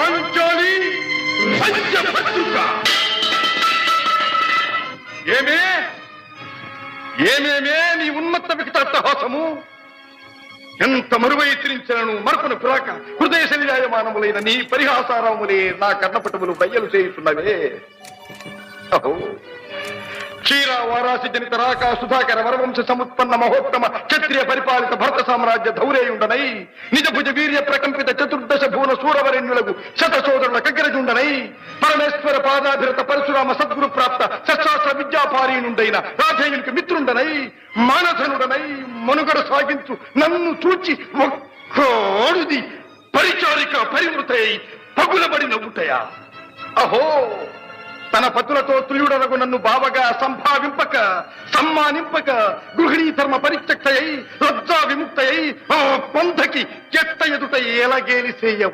పాంచాలి పంచభద్రుక. ఏమేమే నీ ఉన్మత్త వికటాట్టహాసము! ఎంత మరువై తిరించను మరపును పురాక హృదయ శరీరాయమానములైన నీ పరిహాసారములే నా కర్ణపటములు బయ్యలు చేయుతున్నవే. అహో, క్షీర వారాసి జనిత రాక సుధాకర వరవంశ సముత్పన్న మహోత్తమ క్షత్రియ పరిపాలిత భరత సామ్రాజ్య ధౌరేయుండనై నిజ భుజ వీర్య ప్రకంపిత చతుర్దశ భువన సూరవరెణ్యులకు శత సోదరుల కగ్గరజుండనై పరమేశ్వర పాదాభిరత పరశురామ సద్గురు ప్రాప్త శస్త్రాస్త్ర విద్యాపారీనుండైన రాధేయునికి మిత్రుండనై మానధనుడనై మనుగడ సాగించు నన్ను చూచి ఒక్కోడుది పరిచారిక పరివృతై పగులబడి నవ్వుటయా. అహో, తన పతులతో తుల్యుడనగు నన్ను బావగా సంభావింపక సమ్మానింపక గృహిణీ ధర్మ పరిత్యక్తయై లజ్జా విముక్తయై ఆ పంథకి చెత్త ఎదుట ఎలగేలి చేయవ.